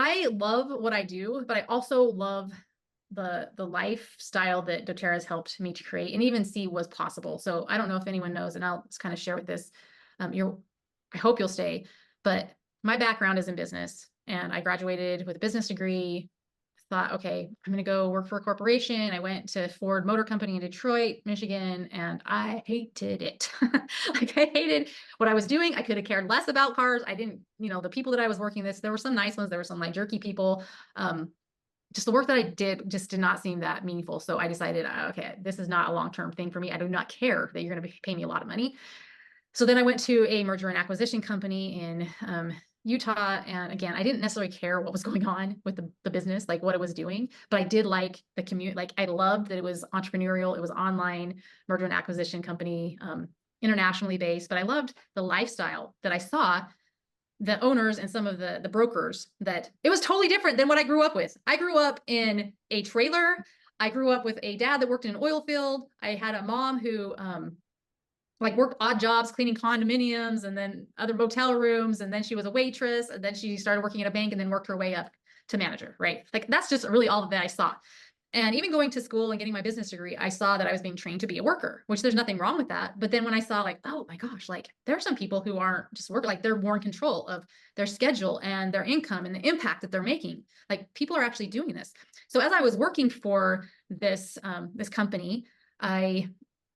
I love what I do, but I also love the lifestyle that doTERRA has helped me to create and even see was possible. So I don't know if anyone knows, and I'll just kind of share with this. You're, I hope you'll stay, but my background is in business, and I graduated with a business degree. Thought, okay, I'm going to go work for a corporation. I went to Ford Motor Company in Detroit, Michigan, and I hated it. Like I hated what I was doing. I could have cared less about cars. I didn't, the people that I was working with, there were some nice ones. There were some like jerky people. Just the work that I did just did not seem that meaningful. So I decided, okay, this is not a long-term thing for me. I do not care that you're going to pay me a lot of money. So then I went to a merger and acquisition company in Utah. And again, I didn't necessarily care what was going on with the business, like what it was doing, but I did like the commute. Like I loved that it was entrepreneurial. It was online merger and acquisition company, internationally based, but I loved the lifestyle that I saw the owners and some of the brokers that it was totally different than what I grew up with. I grew up in a trailer. I grew up with a dad that worked in an oil field. I had a mom who like worked odd jobs cleaning condominiums and then other motel rooms, and then she was a waitress, and then she started working at a bank and then worked her way up to manager, right? Like that's just really all that I saw. And even going to school and getting my business degree, I saw that I was being trained to be a worker, which there's nothing wrong with that. But then when I saw like, oh my gosh, like there are some people who aren't just work, like they're more in control of their schedule and their income and the impact that they're making. Like people are actually doing this. So as I was working for this company, I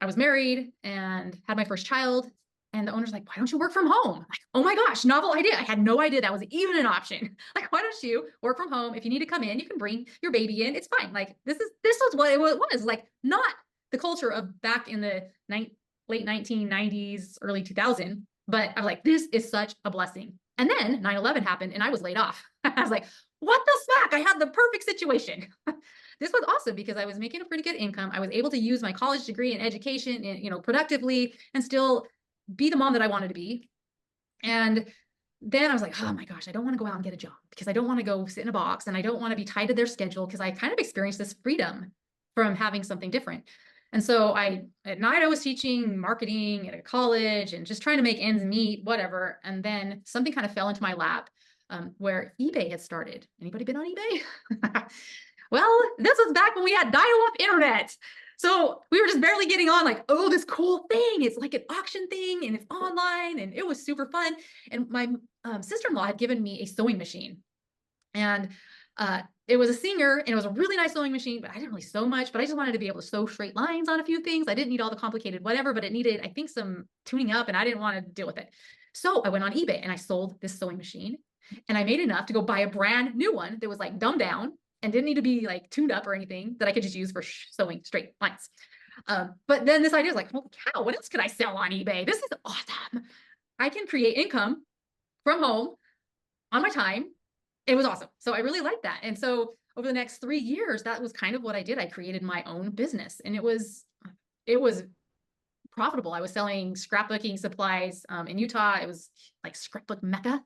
was married and had my first child. And the owner's like, why don't you work from home? Like, oh my gosh, novel idea. I had no idea that was even an option. Like, why don't you work from home? If you need to come in, you can bring your baby in. It's fine. Like, this was what it was. Like, not the culture of back in the late 1990s, early 2000. But I was like, this is such a blessing. And then 9/11 happened and I was laid off. I was like, what the smack? I had the perfect situation. This was awesome because I was making a pretty good income. I was able to use my college degree in education and, productively and still be the mom that I wanted to be. And then I was like, oh my gosh, I don't want to go out and get a job because I don't want to go sit in a box and I don't want to be tied to their schedule because I kind of experienced this freedom from having something different. And so at night I was teaching marketing at a college and just trying to make ends meet, whatever. And then something kind of fell into my lap where eBay had started. Anybody been on eBay? Well, this was back when we had dial-up internet. So we were just barely getting on like, oh, this cool thing. It's like an auction thing and it's online and it was super fun. And my sister-in-law had given me a sewing machine. And it was a Singer and it was a really nice sewing machine, but I didn't really sew much, but I just wanted to be able to sew straight lines on a few things. I didn't need all the complicated whatever, but it needed, I think, some tuning up and I didn't want to deal with it. So I went on eBay and I sold this sewing machine and I made enough to go buy a brand new one that was like dumbed down and didn't need to be like tuned up or anything that I could just use for sewing straight lines. But then this idea is like, holy cow, what else could I sell on eBay? This is awesome. I can create income from home on my time. It was awesome. So I really liked that. And so over the next 3 years, that was kind of what I did. I created my own business and it was profitable. I was selling scrapbooking supplies in Utah. It was like scrapbook mecca.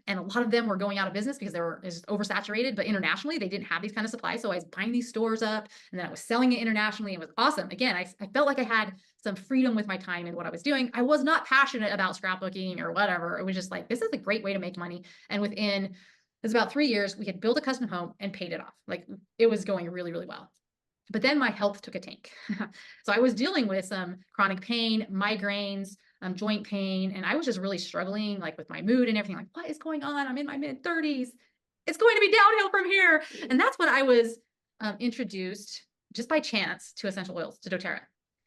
And a lot of them were going out of business because they were just oversaturated, but internationally they didn't have these kind of supplies. So I was buying these stores up and then I was selling it internationally. It was awesome. Again, I felt like I had some freedom with my time and what I was doing. I was not passionate about scrapbooking or whatever. It was just like, this is a great way to make money. And within, it was about 3 years, we had built a custom home and paid it off. Like it was going really, really well. But then my health took a tank. So I was dealing with some chronic pain, migraines, joint pain, and I was just really struggling like with my mood and everything. Like, what is going on? I'm in my mid 30s. It's going to be downhill from here. And that's when I was introduced just by chance to essential oils, to doTERRA.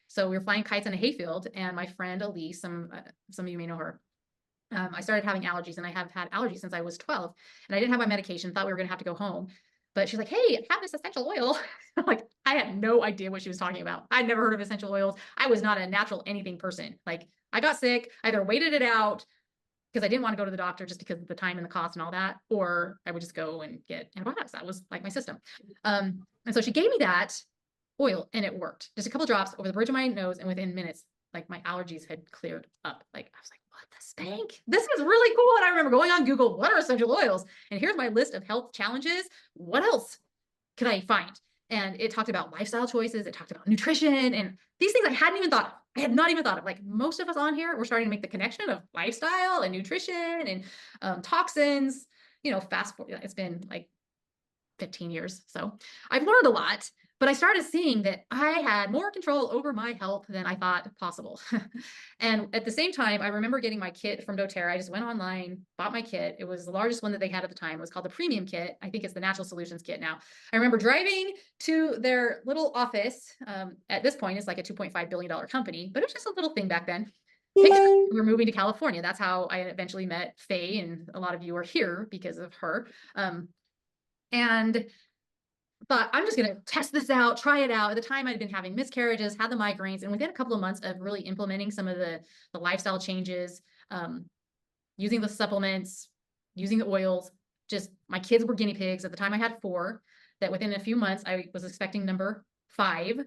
So we were flying kites in a hayfield and my friend Elise, some of you may know her, I started having allergies and I have had allergies since I was 12 and I didn't have my medication, thought we were going to have to go home. But she's like, hey, have this essential oil. Like, I had no idea what she was talking about. I'd never heard of essential oils. I was not a natural anything person. Like, I got sick, either waited it out because I didn't want to go to the doctor just because of the time and the cost and all that, or I would just go and get antibiotics. That was like my system. And so she gave me that oil and it worked. Just a couple drops over the bridge of my nose, and within minutes, like my allergies had cleared up. Like, I was like, what the spank? This is really cool. And I remember going on Google, what are essential oils? And here's my list of health challenges. What else could I find? And it talked about lifestyle choices. It talked about nutrition and these things I hadn't even thought of. I had not even thought of. Like most of us on here, we're starting to make the connection of lifestyle and nutrition and toxins. you know, fast forward, it's been like 15 years. So I've learned a lot, but I started seeing that I had more control over my health than I thought possible. And at the same time, I remember getting my kit from doTERRA. I just went online, bought my kit. It was the largest one that they had at the time. It was called the premium kit. I think it's the Natural Solutions kit now. I remember driving to their little office. At this point, it's like a $2.5 billion company, but it was just a little thing back then. Hey, we're moving to California. That's how I eventually met Faye, and a lot of you are here because of her. And thought, I'm just going to test this out, try it out. At the time, I'd been having miscarriages, had the migraines, and within a couple of months of really implementing some of the lifestyle changes, using the supplements, using the oils, just my kids were guinea pigs. At the time, I had 4, that within a few months, I was expecting number 5.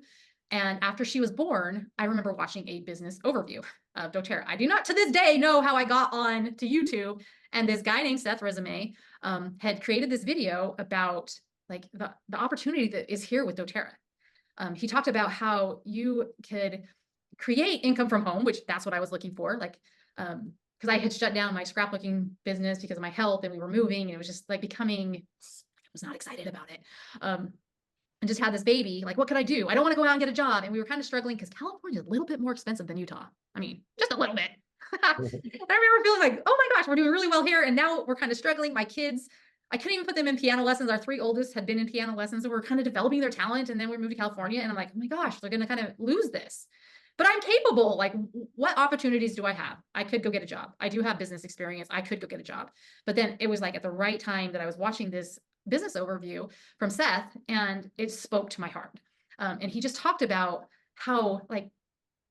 And after she was born, I remember watching a business overview of doTERRA. I do not to this day know how I got on to YouTube. And this guy named Seth Resume had created this video about like the opportunity that is here with doTERRA. He talked about how you could create income from home, which that's what I was looking for. Like, because I had shut down my scrapbooking business because of my health, and we were moving, and it was just like becoming, I was not excited about it. And just had this baby, like, what could I do? I don't want to go out and get a job. And we were kind of struggling because California is a little bit more expensive than Utah. I mean, just a little bit. I remember feeling like, oh my gosh, we're doing really well here. And now we're kind of struggling. My kids, I couldn't even put them in piano lessons. Our 3 oldest had been in piano lessons, and we're kind of developing their talent. And then we moved to California, and I'm like, oh my gosh, they're going to kind of lose this. But I'm capable. Like, what opportunities do I have? I could go get a job. I do have business experience. I could go get a job. But then it was like at the right time that I was watching this business overview from Seth, and it spoke to my heart. And he just talked about how like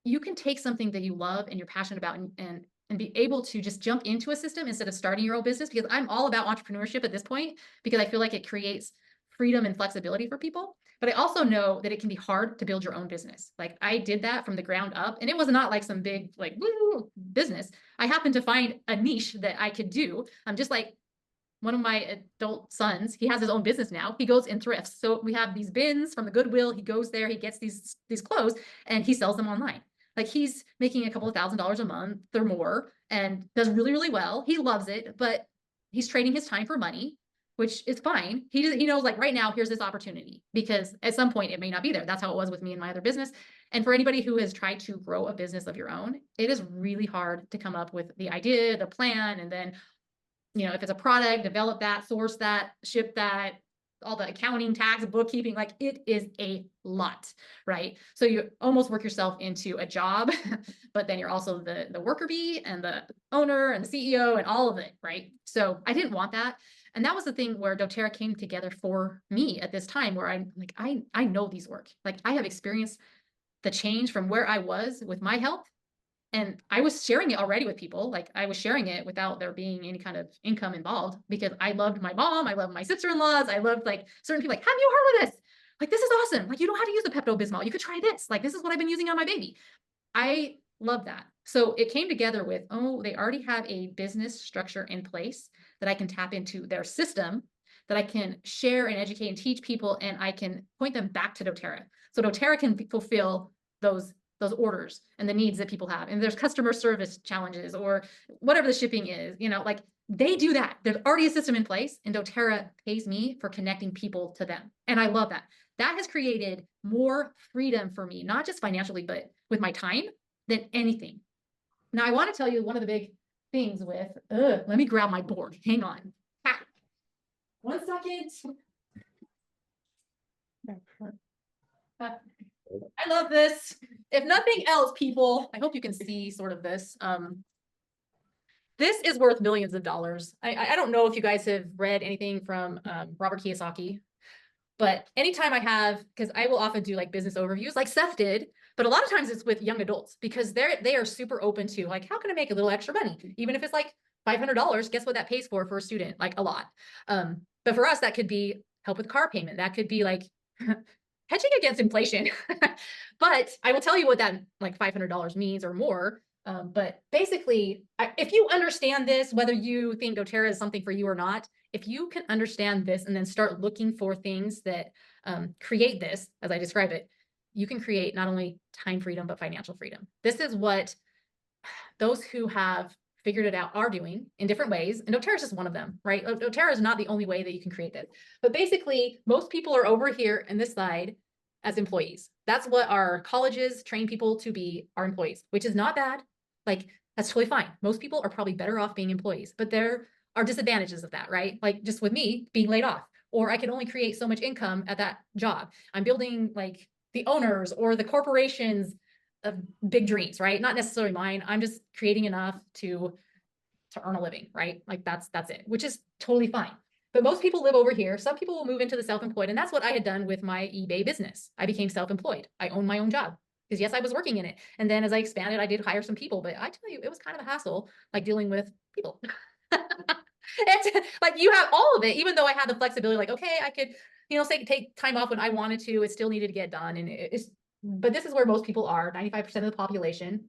you can take something that you love and you're passionate about and be able to just jump into a system instead of starting your own business, because I'm all about entrepreneurship at this point, because I feel like it creates freedom and flexibility for people. But I also know that it can be hard to build your own business. Like I did that from the ground up, and it was not like some big like woo business. I happened to find a niche that I could do. I'm just like one of my adult sons, he has his own business now. He goes and thrifts. So we have these bins from the Goodwill. He goes there, he gets these clothes, and he sells them online. Like he's making a couple of $1,000s a month or more and does really, really well. He loves it, but he's trading his time for money, which is fine. He knows like right now, here's this opportunity, because at some point it may not be there. That's how it was with me and my other business. And for anybody who has tried to grow a business of your own, it is really hard to come up with the idea, the plan, and then, you know, if it's a product, develop that, source that, ship that, all the accounting, tax, bookkeeping, like it is a lot, right? So you almost work yourself into a job, but then you're also the worker bee and the owner and the CEO and all of it, right? So I didn't want that. And that was the thing where doTERRA came together for me at this time, where I'm like, I know these work. Like I have experienced the change from where I was with my health. And I was sharing it already with people. Like I was sharing it without there being any kind of income involved, because I loved my mom. I loved my sister-in-laws. I loved like certain people like, have you heard of this? Like, this is awesome. Like, you know how to use the Pepto-Bismol. You could try this. Like, this is what I've been using on my baby. I love that. So it came together with, oh, they already have a business structure in place that I can tap into their system, that I can share and educate and teach people, and I can point them back to doTERRA. So doTERRA can fulfill those orders and the needs that people have. And there's customer service challenges or whatever the shipping is, you know, like they do that. There's already a system in place, and doTERRA pays me for connecting people to them. And I love that. That has created more freedom for me, not just financially, but with my time than anything. Now, I want to tell you one of the big things with, let me grab my board. Hang on. Ha. 1 second. I love this. If nothing else, people, I hope you can see sort of this. This is worth millions of dollars. I don't know if you guys have read anything from Robert Kiyosaki, but anytime I have, because I will often do like business overviews like Seth did, but a lot of times it's with young adults, because they are super open to like, how can I make a little extra money? Even if it's like $500, guess what that pays for a student? Like a lot. But for us, that could be help with car payment. That could be like hedging against inflation. But I will tell you what that like $500 means or more. But basically, if you understand this, whether you think doTERRA is something for you or not, if you can understand this and then start looking for things that create this, as I describe it, you can create not only time freedom, but financial freedom. This is what those who have figured it out are doing in different ways. And doTERRA is just one of them, right? doTERRA is not the only way that you can create this. But basically, most people are over here in this side as employees. That's what our colleges train people to be, our employees, which is not bad. Like, that's totally fine. Most people are probably better off being employees, but there are disadvantages of that, right? Like just with me being laid off, or I can only create so much income at that job. I'm building like the owners or the corporations of big dreams, right? Not necessarily mine. I'm just creating enough to earn a living, right? Like that's it, which is totally fine. But most people live over here. Some people will move into the self-employed. And that's what I had done with my eBay business. I became self-employed. I owned my own job because yes, I was working in it. And then as I expanded, I did hire some people, but I tell you, it was kind of a hassle, like dealing with people. It's like you have all of it, even though I had the flexibility, like, okay, I could, say take time off when I wanted to, it still needed to get done. And but this is where most people are, 95% of the population.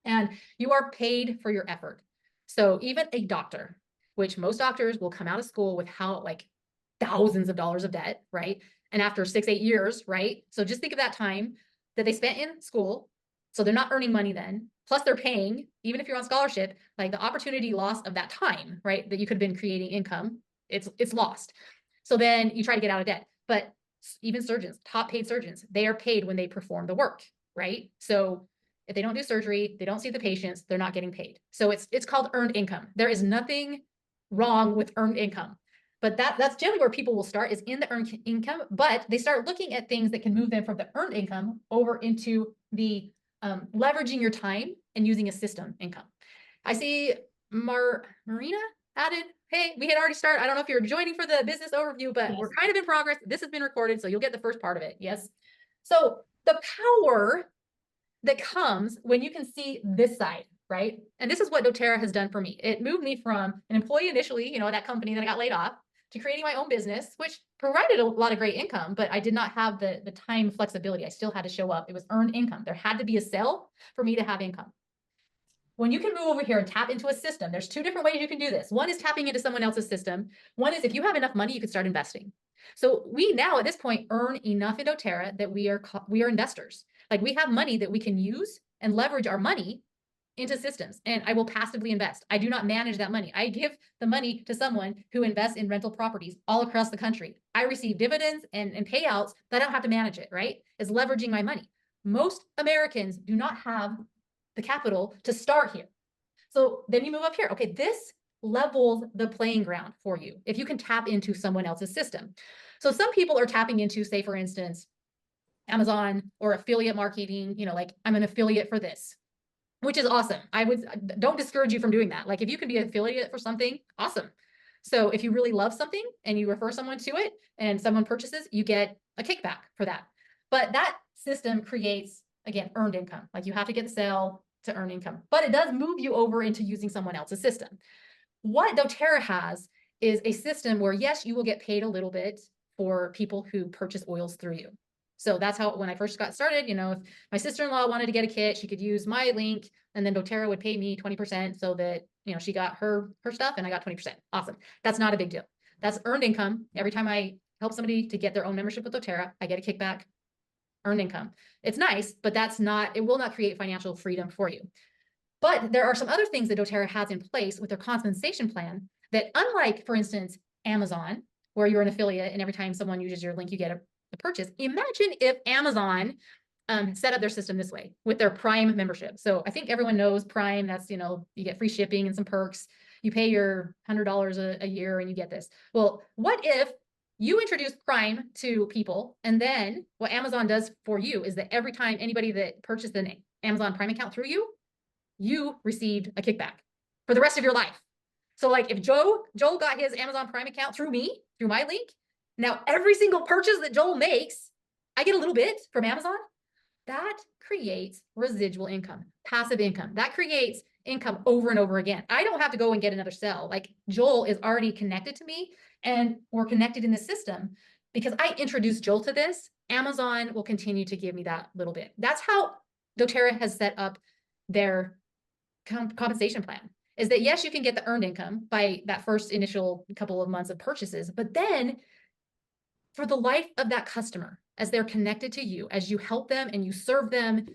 And you are paid for your effort. So even a doctor, which most doctors will come out of school with like thousands of dollars of debt, right? And after 6-8 years, right? So just think of that time that they spent in school. So they're not earning money then. Plus they're paying, even if you're on scholarship, like the opportunity loss of that time, right? That you could have been creating income, it's lost. So then you try to get out of debt. But even surgeons, top paid surgeons, they are paid when they perform the work, right? So if they don't do surgery, they don't see the patients, they're not getting paid. So it's called earned income. There is nothing wrong with earned income. But that's generally where people will start, is in the earned income, but they start looking at things that can move them from the earned income over into the leveraging your time and using a system income. I see Marina added, hey, we had already started. I don't know if you're joining for the business overview, but we're kind of in progress. This has been recorded, so you'll get the first part of it. Yes. So the power that comes when you can see this side, right? And this is what doTERRA has done for me. It moved me from an employee initially, at that company that I got laid off, to creating my own business, which provided a lot of great income, but I did not have the time flexibility. I still had to show up. It was earned income. There had to be a sale for me to have income. When you can move over here and tap into a system, there's two different ways you can do this. One is tapping into someone else's system. One is if you have enough money, you can start investing. So we now at this point earn enough in doTERRA that we are investors. Like we have money that we can use and leverage our money into systems, and I will passively invest. I do not manage that money. I give the money to someone who invests in rental properties all across the country. I receive dividends and payouts, but I don't have to manage it, right? It's leveraging my money. Most Americans do not have the capital to start here. So then you move up here. Okay, this levels the playing ground for you if you can tap into someone else's system. So some people are tapping into, say, for instance, Amazon or affiliate marketing, like I'm an affiliate for this, which is awesome. Don't discourage you from doing that. Like if you can be an affiliate for something, awesome. So if you really love something and you refer someone to it and someone purchases, you get a kickback for that. But that system creates, again, earned income. Like you have to get the sale to earn income, but it does move you over into using someone else's system. What doTERRA has is a system where, yes, you will get paid a little bit for people who purchase oils through you. So that's how, when I first got started, if my sister-in-law wanted to get a kit, she could use my link, and then doTERRA would pay me 20% so that, she got her stuff and I got 20%. Awesome. That's not a big deal. That's earned income. Every time I help somebody to get their own membership with doTERRA, I get a kickback, earned income. It's nice, but it will not create financial freedom for you. But there are some other things that doTERRA has in place with their compensation plan that, unlike, for instance, Amazon, where you're an affiliate and every time someone uses your link, you get a purchase. Imagine if Amazon set up their system this way with their Prime membership. So I think everyone knows Prime. That's, you get free shipping and some perks. You pay your $100 a year and you get this. Well, what if you introduce Prime to people, and then what Amazon does for you is that every time anybody that purchased an Amazon Prime account through you, you received a kickback for the rest of your life. So like if Joel got his Amazon Prime account through me, through my link, now every single purchase that Joel makes, I get a little bit from Amazon. That creates residual income, passive income. That creates income over and over again. I don't have to go and get another cell. Like Joel is already connected to me and we're connected in the system. Because I introduced Joel to this, Amazon will continue to give me that little bit. That's how doTERRA has set up their compensation plan, is that yes, you can get the earned income by that first initial couple of months of purchases, but then for the life of that customer, as they're connected to you, as you help them and you serve them,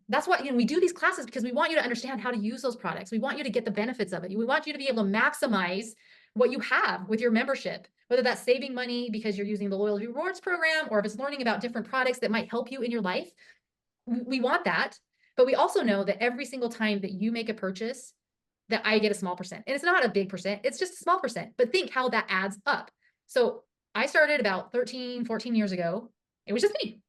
That's why, we do these classes because we want you to understand how to use those products. We want you to get the benefits of it. We want you to be able to maximize what you have with your membership, whether that's saving money because you're using the loyalty rewards program, or if it's learning about different products that might help you in your life. We want that, but we also know that every single time that you make a purchase, that I get a small percent. And it's not a big percent, it's just a small percent, but think how that adds up. So I started about 13, 14 years ago. It was just me.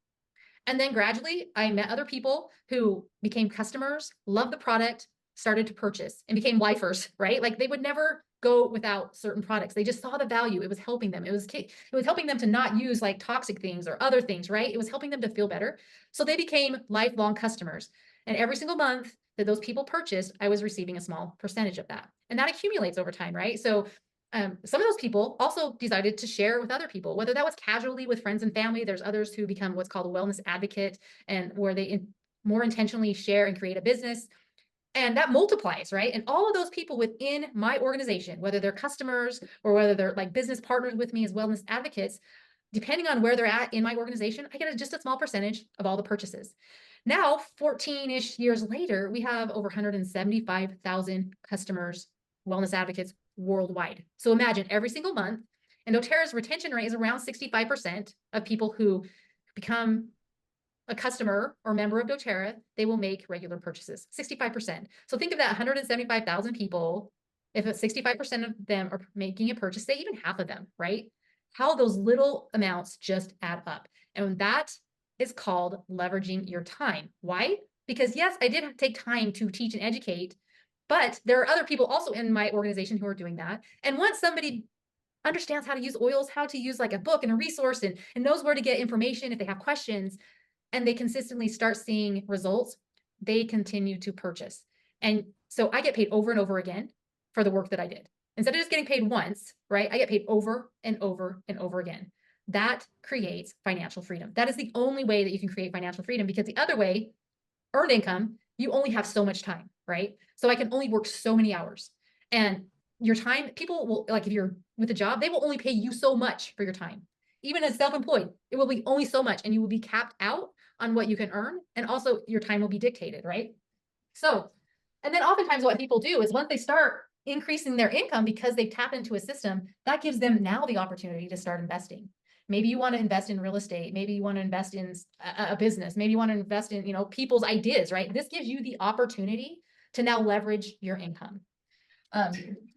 And then gradually I met other people who became customers, loved the product, started to purchase, and became lifers, right? Like they would never go without certain products. They just saw the value. It was helping them. It was helping them to not use like toxic things or other things, right? It was helping them to feel better. So they became lifelong customers. And every single month that those people purchased, I was receiving a small percentage of that. And that accumulates over time, right? So some of those people also decided to share with other people, whether that was casually with friends and family. There's others who become what's called a wellness advocate, and where they more intentionally share and create a business. And that multiplies, right? And all of those people within my organization, whether they're customers or whether they're like business partners with me as wellness advocates, depending on where they're at in my organization, I get just a small percentage of all the purchases. Now, 14-ish years later, we have over 175,000 customers, wellness advocates worldwide. So imagine every single month, and doTERRA's retention rate is around 65% of people who become a customer or member of doTERRA, they will make regular purchases, 65%. So think of that 175,000 people. If 65% of them are making a purchase, say even half of them, right? How those little amounts just add up. And that is called leveraging your time. Why? Because yes, I did take time to teach and educate, but there are other people also in my organization who are doing that. And once somebody understands how to use oils, how to use like a book and a resource, and knows where to get information if they have questions, and they consistently start seeing results, they continue to purchase. And so I get paid over and over again for the work that I did. Instead of just getting paid once, right? I get paid over and over and over again. That creates financial freedom. That is the only way that you can create financial freedom, because the other way, earned income, you only have so much time, right? So I can only work so many hours. And your time, people will, like if you're with a job, they will only pay you so much for your time. Even as self-employed, it will be only so much, and you will be capped out on what you can earn. And also your time will be dictated, right? So, and then oftentimes what people do is once they start increasing their income because they've tapped into a system, that gives them now the opportunity to start investing. Maybe you want to invest in real estate. Maybe you want to invest in a business. Maybe you want to invest in, people's ideas, right? This gives you the opportunity to now leverage your income.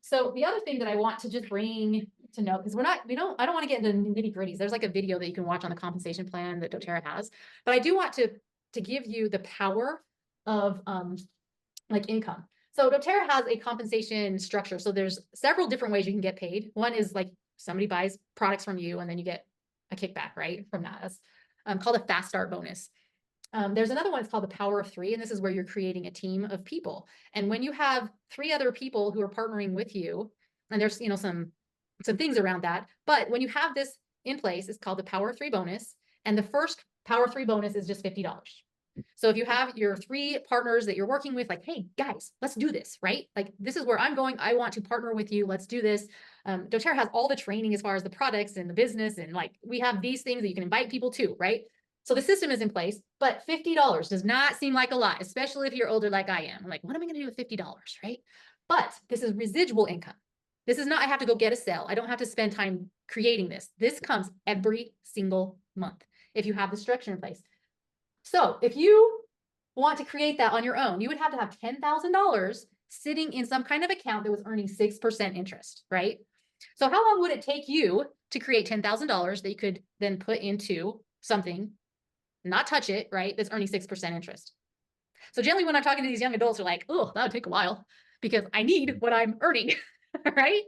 So the other thing that I want to just bring to note, because I don't want to get into nitty gritties. There's like a video that you can watch on the compensation plan that doTERRA has, but I do want to give you the power of like income. So doTERRA has a compensation structure. So there's several different ways you can get paid. One is like somebody buys products from you and then you get a kickback, right, from that. That's called a fast start bonus. There's another one, it's called the power of three. And this is where you're creating a team of people. And when you have 3 other people who are partnering with you, and there's, some things around that, but when you have this in place, it's called the power of 3 bonus. And the first power of 3 bonus is just $50. So if you have your 3 partners that you're working with, like, hey guys, let's do this, right? Like, this is where I'm going. I want to partner with you. Let's do this. doTERRA has all the training as far as the products and the business. And like, we have these things that you can invite people to, right? So the system is in place, but $50 does not seem like a lot, especially if you're older like I am. I'm like, what am I going to do with $50, right? But this is residual income. This is not, I have to go get a sale. I don't have to spend time creating this. This comes every single month if you have the structure in place. So if you want to create that on your own, you would have to have $10,000 sitting in some kind of account that was earning 6% interest, right? So how long would it take you to create $10,000 that you could then put into something, not touch it, right, that's earning 6% interest? So generally when I'm talking to these young adults, they're like, oh, that would take a while because I need what I'm earning, right?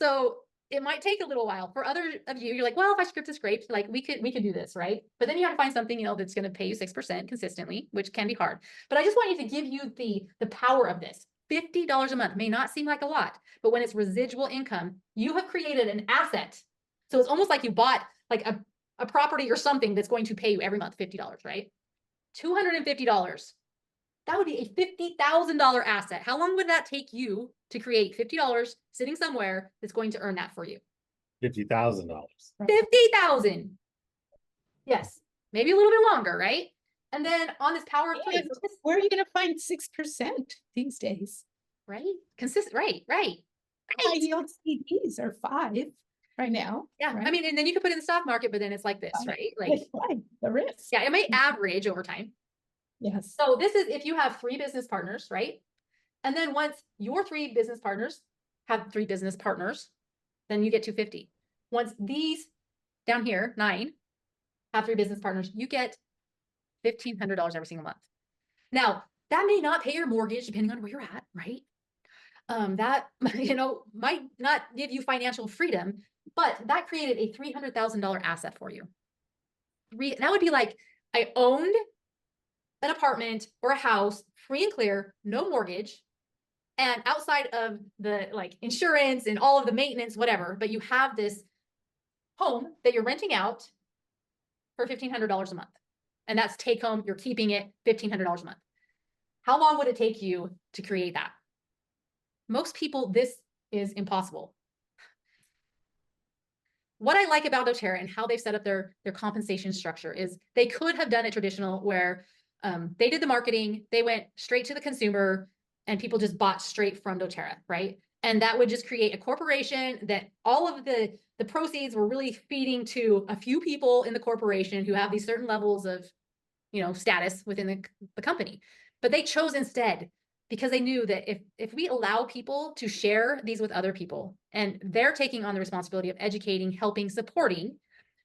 So it might take a little while. For other of you, you're like, well, if I script and scrape, like we could do this, right? But then you have to find something, that's going to pay you 6% consistently, which can be hard. But I just want you to give you the power of this. $50 a month may not seem like a lot, but when it's residual income, you have created an asset. So it's almost like you bought like a property or something that's going to pay you every month $50, right? $250. That would be a $50,000 asset. How long would that take you to create $50 sitting somewhere that's going to earn that for you? $50,000. 50,000. Yes, maybe a little bit longer, right? And then on this power of three, And where are you going to find 6% these days? right? Consistent, right. High yield CDs are 5 right now. Yeah. Right? I mean, and then you could put it in the stock market, but then it's like this, right? Like, the risk. yeah, it may average over time. Yes. So this is if you have 3 business partners, right? And then once your 3 business partners have 3 business partners, then you get 250. Once these down here, 9, have 3 business partners, you get $1,500 every single month. Now, that may not pay your mortgage depending on where you're at, right? That might not give you financial freedom, but that created a $300,000 asset for you. That would be like I owned an apartment or a house free and clear, no mortgage, and outside of the like insurance and all of the maintenance, whatever, but you have this home that you're renting out for $1,500 a month. And that's take home, you're keeping it $1,500 a month. How long would it take you to create that? Most people, this is impossible. What I like about doTERRA and how they've set up their compensation structure is they could have done it traditional where they did the marketing, they went straight to the consumer, and people just bought straight from doTERRA, right? And that would just create a corporation that all of the proceeds were really feeding to a few people in the corporation who have these certain levels of, status within the company. But they chose instead because they knew that if we allow people to share these with other people and they're taking on the responsibility of educating, helping, supporting,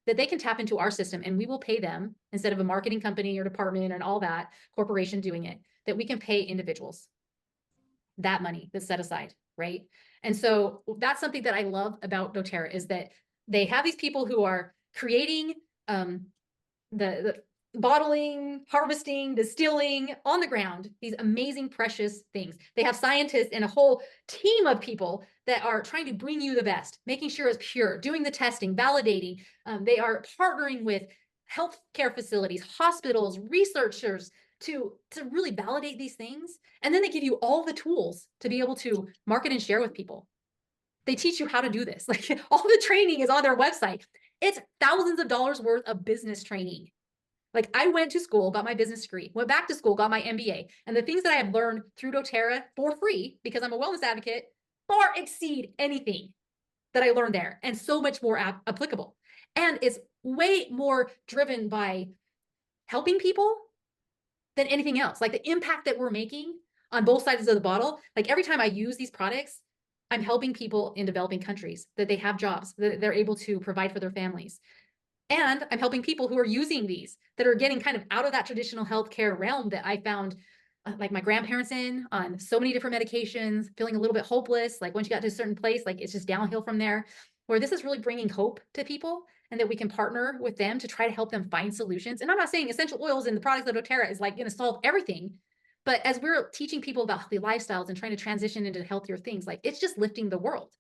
that they can tap into our system and we will pay them instead of a marketing company or department and all that corporation doing it, that we can pay individuals that money that's set aside, right? And so that's something that I love about doTERRA is that they have these people who are creating the bottling, harvesting, distilling on the ground, these amazing, precious things. They have scientists and a whole team of people that are trying to bring you the best, making sure it's pure, doing the testing, validating. They are partnering with healthcare facilities, hospitals, researchers to really validate these things. And then they give you all the tools to be able to market and share with people. They teach you how to do this. Like all the training is on their website. It's thousands of dollars worth of business training. Like I went to school, got my business degree, went back to school, got my MBA. And the things that I have learned through doTERRA for free, because I'm a wellness advocate, far exceed anything that I learned there and so much more applicable. And it's way more driven by helping people than anything else. Like the impact that we're making on both sides of the bottle, like every time I use these products, I'm helping people in developing countries that they have jobs, that they're able to provide for their families. And I'm helping people who are using these that are getting kind of out of that traditional healthcare realm that I found like my grandparents in on so many different medications, feeling a little bit hopeless. Like once you got to a certain place, like it's just downhill from there, where this is really bringing hope to people and that we can partner with them to try to help them find solutions. And I'm not saying essential oils and the products of doTERRA is like going to solve everything. But as we're teaching people about healthy lifestyles and trying to transition into healthier things, like it's just lifting the world.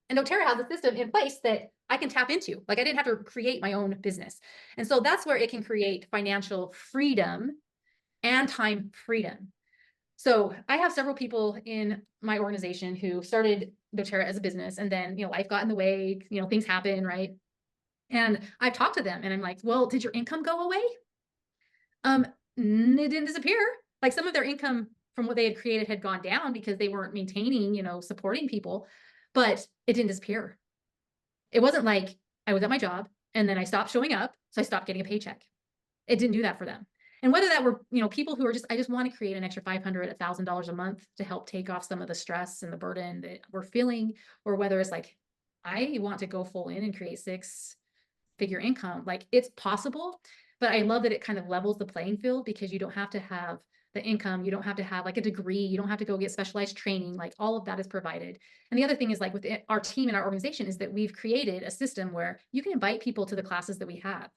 And doTERRA has a system in place that I can tap into. Like I didn't have to create my own business. And so that's where it can create financial freedom and time freedom. So I have several people in my organization who started doTERRA as a business and then, life got in the way, things happen, right? And I've talked to them and I'm like, well, did your income go away? It didn't disappear. Like some of their income from what they had created had gone down because they weren't maintaining, supporting people, but it didn't disappear. It wasn't like I was at my job and then I stopped showing up, so I stopped getting a paycheck. It didn't do that for them. And whether that were, people who are I just want to create an extra $500, $1,000 a month to help take off some of the stress and the burden that we're feeling, or whether it's like, I want to go full in and create 6-figure income, like it's possible. But I love that it kind of levels the playing field because you don't have to have the income, you don't have to have like a degree, you don't have to go get specialized training, like all of that is provided. And the other thing is like with our team and our organization is that we've created a system where you can invite people to the classes that we have.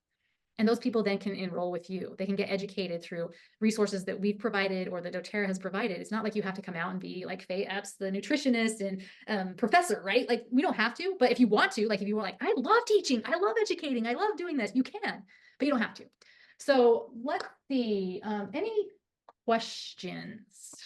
And those people then can enroll with you. They can get educated through resources that we've provided or that doTERRA has provided. It's not like you have to come out and be like Faye Epps, the nutritionist and professor, right? Like we don't have to, but if you want to, like if you were like, I love teaching, I love educating, I love doing this, you can, but you don't have to. So let's see, any questions?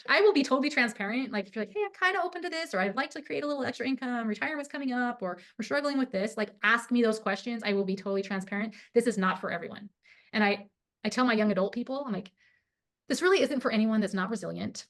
I will be totally transparent. Like if you're like, hey, I'm kind of open to this, or I'd like to create a little extra income, retirement's coming up, or we're struggling with this, like ask me those questions. I will be totally transparent. This is not for everyone. And I tell my young adult people, I'm like, this really isn't for anyone that's not resilient.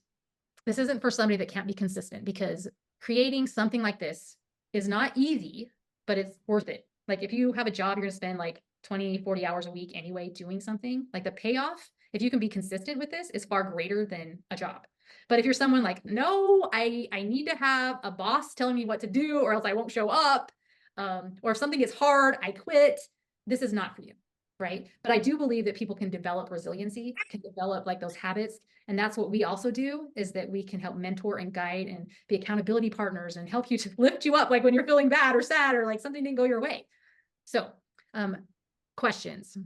This isn't for somebody that can't be consistent, because creating something like this is not easy, but it's worth it. Like if you have a job, you're going to spend like 20, 40 hours a week anyway doing something. Like the payoff, if you can be consistent with this, is far greater than a job. But if you're someone like, no, I need to have a boss telling me what to do or else I won't show up, or if something is hard, I quit, this is not for you. Right. But I do believe that people can develop resiliency, can develop like those habits. And that's what we also do, is that we can help mentor and guide and be accountability partners and help you to lift you up, like when you're feeling bad or sad or like something didn't go your way. So, questions.